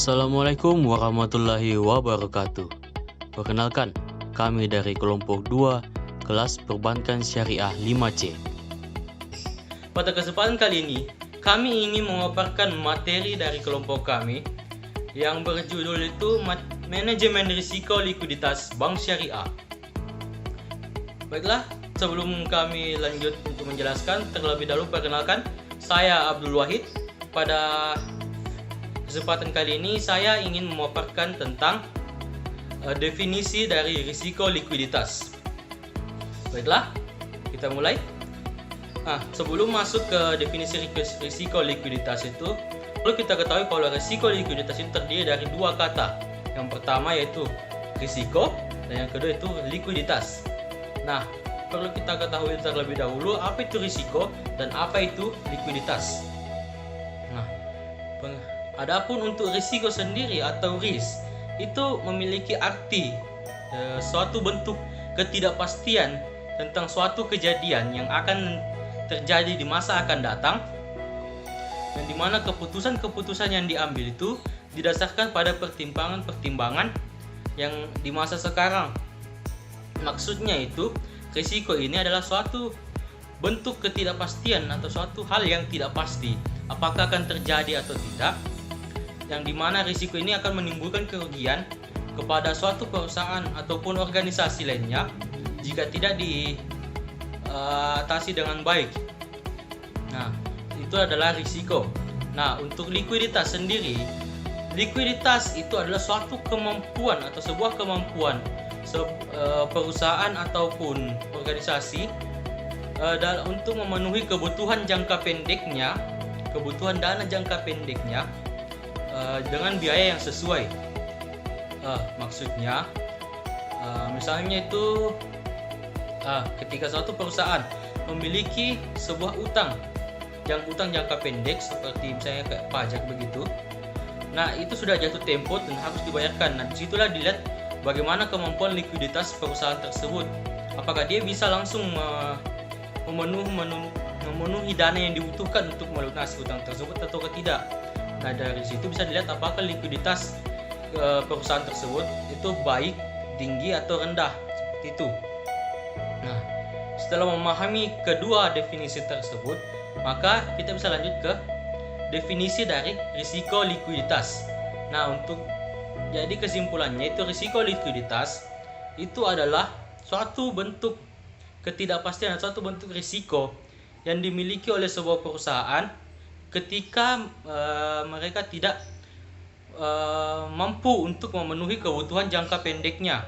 Assalamualaikum warahmatullahi wabarakatuh. Perkenalkan, kami dari kelompok 2 kelas Perbankan Syariah 5C. Pada kesempatan kali ini, kami ingin memaparkan materi dari kelompok kami yang berjudul itu Manajemen Risiko Likuiditas Bank Syariah. Baiklah, sebelum kami lanjut untuk menjelaskan, terlebih dahulu perkenalkan, saya Abdul Wahid. Pada kesempatan kali ini saya ingin memaparkan tentang definisi dari risiko likuiditas. Baiklah, kita mulai. Sebelum masuk ke definisi risiko likuiditas itu, perlu kita ketahui kalau risiko likuiditas itu terdiri dari dua kata. Yang pertama yaitu risiko dan yang kedua itu likuiditas. Nah, perlu kita ketahui terlebih dahulu apa itu risiko dan apa itu likuiditas. Nah, adapun untuk risiko sendiri atau risk itu memiliki arti suatu bentuk ketidakpastian tentang suatu kejadian yang akan terjadi di masa akan datang, dan dimana keputusan-keputusan yang diambil itu didasarkan pada pertimbangan-pertimbangan yang di masa sekarang. Maksudnya itu, risiko ini adalah suatu bentuk ketidakpastian atau suatu hal yang tidak pasti apakah akan terjadi atau tidak, yang dimana risiko ini akan menimbulkan kerugian kepada suatu perusahaan ataupun organisasi lainnya jika tidak diatasi dengan baik. Nah, itu adalah risiko. Nah, untuk likuiditas sendiri, likuiditas itu adalah suatu kemampuan atau sebuah kemampuan perusahaan ataupun organisasi untuk memenuhi kebutuhan jangka pendeknya, kebutuhan dana jangka pendeknya dengan biaya yang sesuai. Maksudnya, misalnya itu ketika suatu perusahaan memiliki sebuah utang jangka pendek seperti misalnya kayak pajak begitu. Nah, itu sudah jatuh tempo dan harus dibayarkan. Nah, disitulah dilihat bagaimana kemampuan likuiditas perusahaan tersebut. Apakah dia bisa langsung memenuhi dana yang dibutuhkan untuk melunasi utang tersebut atau tidak. Nah, dari situ bisa dilihat apakah likuiditas perusahaan tersebut itu baik, tinggi atau rendah, seperti itu. Nah, setelah memahami kedua definisi tersebut, maka kita bisa lanjut ke definisi dari risiko likuiditas. Nah, jadi kesimpulannya itu risiko likuiditas itu adalah suatu bentuk ketidakpastian, suatu bentuk risiko yang dimiliki oleh sebuah perusahaan ketika mereka tidak mampu untuk memenuhi kebutuhan jangka pendeknya.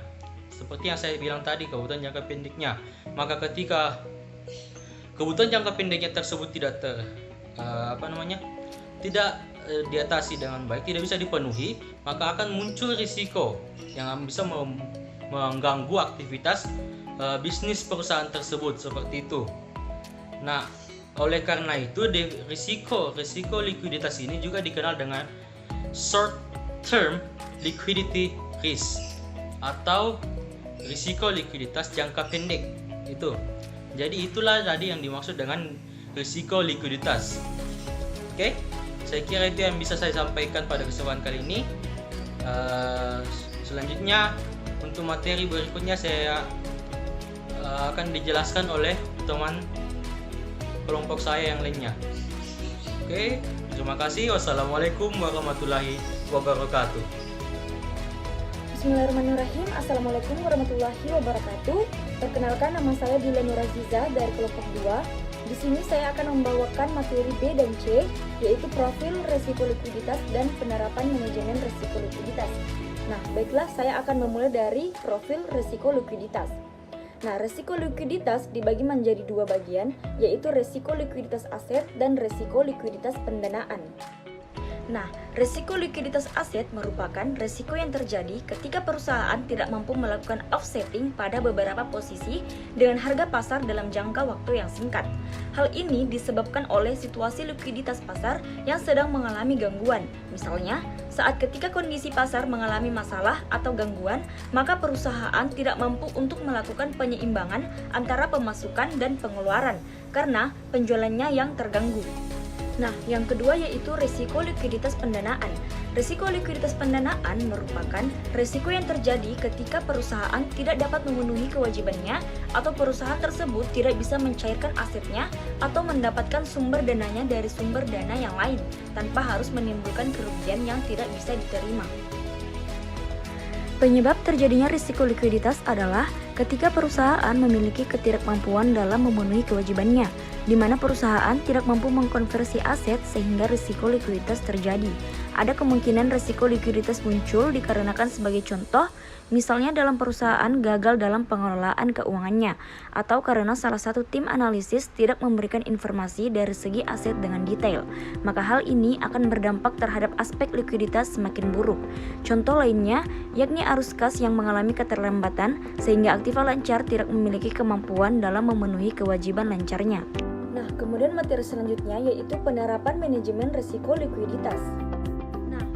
Seperti yang saya bilang tadi, kebutuhan jangka pendeknya. Maka ketika kebutuhan jangka pendeknya tersebut tidak diatasi dengan baik, tidak bisa dipenuhi, maka akan muncul risiko yang bisa mengganggu aktivitas bisnis perusahaan tersebut, seperti itu. Nah, oleh karena itu risiko likuiditas ini juga dikenal dengan short term liquidity risk atau risiko likuiditas jangka pendek itu. Jadi itulah tadi yang dimaksud dengan risiko likuiditas. Oke, saya kira itu yang bisa saya sampaikan pada kesempatan kali ini. Selanjutnya untuk materi berikutnya saya akan dijelaskan oleh teman kelompok saya yang lainnya. Oke, terima kasih. Wassalamualaikum warahmatullahi wabarakatuh. Bismillahirrahmanirrahim. Assalamualaikum warahmatullahi wabarakatuh. Perkenalkan, nama saya Dila Nuraziza dari kelompok 2. Di sini saya akan membawakan materi B dan C, yaitu profil risiko likuiditas dan penerapan manajemen risiko likuiditas. Nah, baiklah, saya akan memulai dari profil risiko likuiditas. Nah, risiko likuiditas dibagi menjadi dua bagian, yaitu risiko likuiditas aset dan risiko likuiditas pendanaan. Nah, risiko likuiditas aset merupakan risiko yang terjadi ketika perusahaan tidak mampu melakukan offsetting pada beberapa posisi dengan harga pasar dalam jangka waktu yang singkat. Hal ini disebabkan oleh situasi likuiditas pasar yang sedang mengalami gangguan. Misalnya, saat ketika kondisi pasar mengalami masalah atau gangguan, maka perusahaan tidak mampu untuk melakukan penyeimbangan antara pemasukan dan pengeluaran karena penjualannya yang terganggu. Nah, yang kedua yaitu risiko likuiditas pendanaan. Risiko likuiditas pendanaan merupakan risiko yang terjadi ketika perusahaan tidak dapat memenuhi kewajibannya atau perusahaan tersebut tidak bisa mencairkan asetnya atau mendapatkan sumber dananya dari sumber dana yang lain tanpa harus menimbulkan kerugian yang tidak bisa diterima. Penyebab terjadinya risiko likuiditas adalah ketika perusahaan memiliki ketidakmampuan dalam memenuhi kewajibannya, di mana perusahaan tidak mampu mengkonversi aset sehingga risiko likuiditas terjadi. Ada kemungkinan risiko likuiditas muncul dikarenakan sebagai contoh, misalnya dalam perusahaan gagal dalam pengelolaan keuangannya, atau karena salah satu tim analisis tidak memberikan informasi dari segi aset dengan detail. Maka hal ini akan berdampak terhadap aspek likuiditas semakin buruk. Contoh lainnya, yakni arus kas yang mengalami keterlambatan sehingga aktiva lancar tidak memiliki kemampuan dalam memenuhi kewajiban lancarnya. Nah, kemudian materi selanjutnya yaitu penerapan manajemen risiko likuiditas.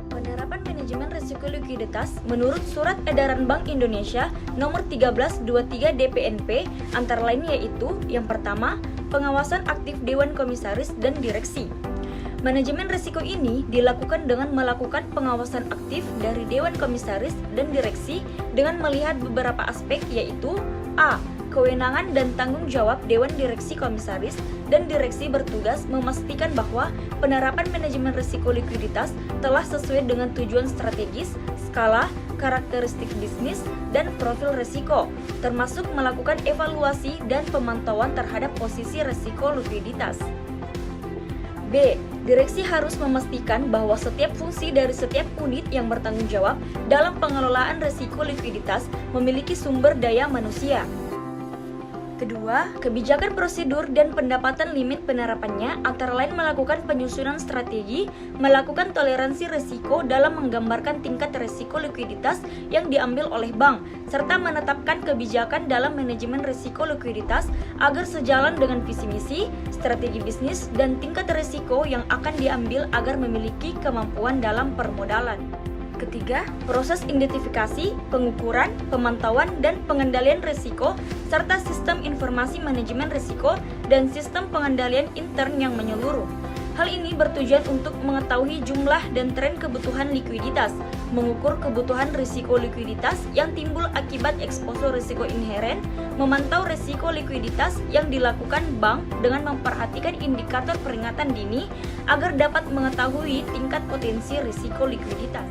Penerapan manajemen risiko likuiditas menurut Surat Edaran Bank Indonesia Nomor 1323 DPNP antara lain yaitu yang pertama, pengawasan aktif Dewan Komisaris dan Direksi. Manajemen risiko ini dilakukan dengan melakukan pengawasan aktif dari Dewan Komisaris dan Direksi dengan melihat beberapa aspek yaitu A. Kewenangan dan tanggung jawab Dewan Direksi Komisaris dan Direksi bertugas memastikan bahwa penerapan manajemen risiko likuiditas telah sesuai dengan tujuan strategis, skala, karakteristik bisnis, dan profil risiko, termasuk melakukan evaluasi dan pemantauan terhadap posisi risiko likuiditas. B. Direksi harus memastikan bahwa setiap fungsi dari setiap unit yang bertanggung jawab dalam pengelolaan risiko likuiditas memiliki sumber daya manusia. Kedua, kebijakan prosedur dan pendapatan limit penerapannya antara lain melakukan penyusunan strategi, melakukan toleransi risiko dalam menggambarkan tingkat risiko likuiditas yang diambil oleh bank, serta menetapkan kebijakan dalam manajemen risiko likuiditas agar sejalan dengan visi misi, strategi bisnis, dan tingkat risiko yang akan diambil agar memiliki kemampuan dalam permodalan. Ketiga, proses identifikasi, pengukuran, pemantauan, dan pengendalian risiko, serta sistem informasi manajemen risiko dan sistem pengendalian intern yang menyeluruh. Hal ini bertujuan untuk mengetahui jumlah dan tren kebutuhan likuiditas, mengukur kebutuhan risiko likuiditas yang timbul akibat eksposur risiko inheren, memantau risiko likuiditas yang dilakukan bank dengan memperhatikan indikator peringatan dini agar dapat mengetahui tingkat potensi risiko likuiditas.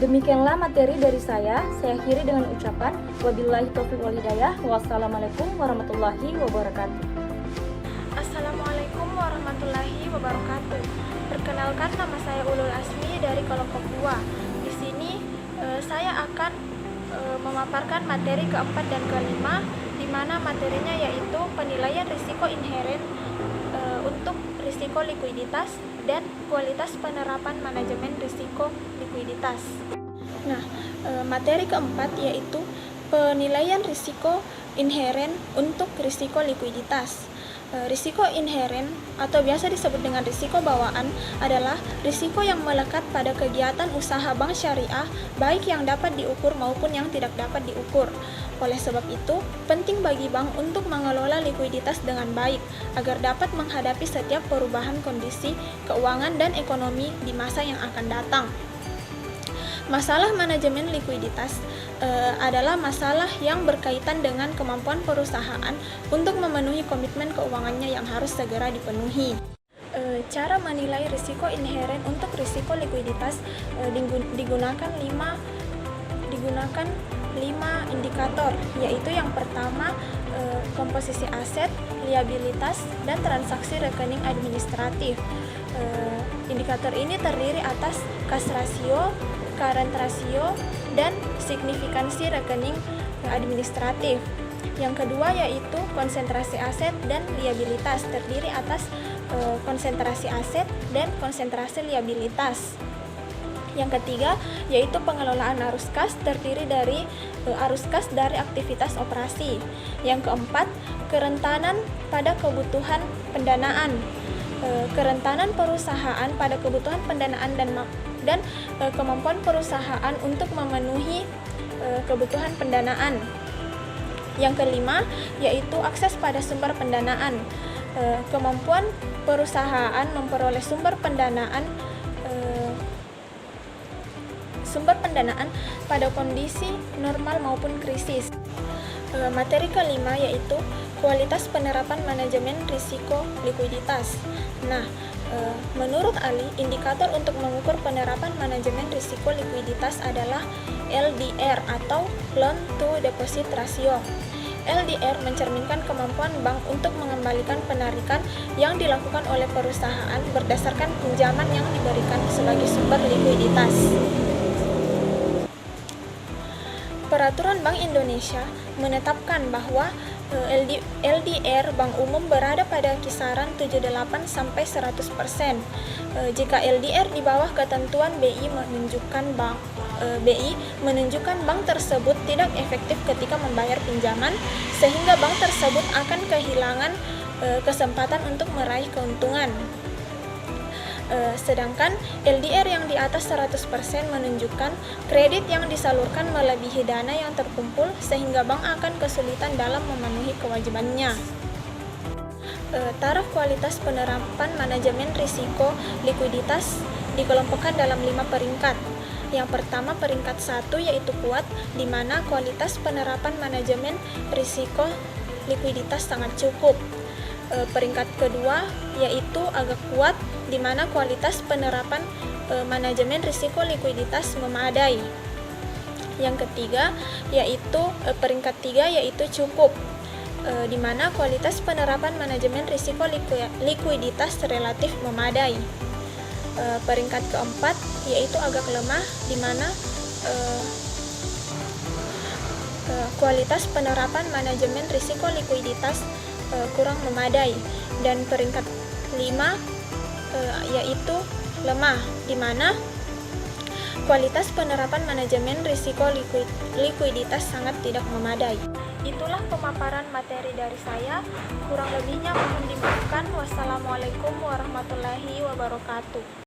Demikianlah materi dari saya akhiri dengan ucapan wabillahi taufiq wal hidayah. Wassalamualaikum warahmatullahi wabarakatuh. Assalamualaikum warahmatullahi wabarakatuh. Perkenalkan, nama saya Ulul Asmi dari kelompok 2. Di sini saya akan memaparkan materi keempat dan kelima, di mana materinya yaitu penilaian risiko inheren untuk risiko likuiditas dan kualitas penerapan manajemen risiko likuiditas. Nah, materi keempat yaitu penilaian risiko inheren untuk risiko likuiditas. Risiko inheren atau biasa disebut dengan risiko bawaan adalah risiko yang melekat pada kegiatan usaha bank syariah, baik yang dapat diukur maupun yang tidak dapat diukur. Oleh sebab itu, penting bagi bank untuk mengelola likuiditas dengan baik agar dapat menghadapi setiap perubahan kondisi keuangan dan ekonomi di masa yang akan datang. Masalah manajemen likuiditas adalah masalah yang berkaitan dengan kemampuan perusahaan untuk memenuhi komitmen keuangannya yang harus segera dipenuhi. Cara menilai risiko inheren untuk risiko likuiditas digunakan 5 indikator, yaitu yang pertama komposisi aset, liabilitas, dan transaksi rekening administratif. Indikator ini terdiri atas cash ratio, current ratio, dan signifikansi rekening administratif. Yang kedua yaitu konsentrasi aset dan liabilitas, terdiri atas konsentrasi aset dan konsentrasi liabilitas. Yang ketiga yaitu pengelolaan arus kas, terdiri dari arus kas dari aktivitas operasi. Yang keempat, kerentanan pada kebutuhan pendanaan. Kerentanan perusahaan pada kebutuhan pendanaan dan kemampuan perusahaan untuk memenuhi kebutuhan pendanaan. Yang kelima yaitu akses pada sumber pendanaan. kemampuan perusahaan memperoleh sumber pendanaan pada kondisi normal maupun krisis. Materi kelima yaitu kualitas penerapan manajemen risiko likuiditas. Nah, menurut Ali, indikator untuk mengukur penerapan manajemen risiko likuiditas adalah LDR atau Loan to Deposit Ratio. LDR mencerminkan kemampuan bank untuk mengembalikan penarikan yang dilakukan oleh perusahaan berdasarkan pinjaman yang diberikan sebagai sumber likuiditas. Peraturan Bank Indonesia menetapkan bahwa LDR bank umum berada pada kisaran 78 sampai 100%. Jika LDR di bawah ketentuan BI menunjukkan bank tersebut tidak efektif ketika membayar pinjaman, sehingga bank tersebut akan kehilangan kesempatan untuk meraih keuntungan. Sedangkan LDR yang di atas 100% menunjukkan kredit yang disalurkan melebihi dana yang terkumpul sehingga bank akan kesulitan dalam memenuhi kewajibannya. Taraf kualitas penerapan manajemen risiko likuiditas dikelompokkan dalam 5 peringkat. Yang pertama, peringkat 1 yaitu kuat, di mana kualitas penerapan manajemen risiko likuiditas sangat cukup. Peringkat kedua yaitu agak kuat, di mana kualitas penerapan manajemen risiko likuiditas memadai. Yang ketiga yaitu peringkat 3 yaitu cukup, di mana kualitas penerapan manajemen risiko likuiditas relatif memadai. Peringkat keempat yaitu agak lemah, di mana kualitas penerapan manajemen risiko likuiditas kurang memadai. Dan peringkat 5 yaitu lemah, di mana kualitas penerapan manajemen risiko likuiditas sangat tidak memadai. Itulah pemaparan materi dari saya. Kurang lebihnya mohon dimaafkan. Wassalamualaikum warahmatullahi wabarakatuh.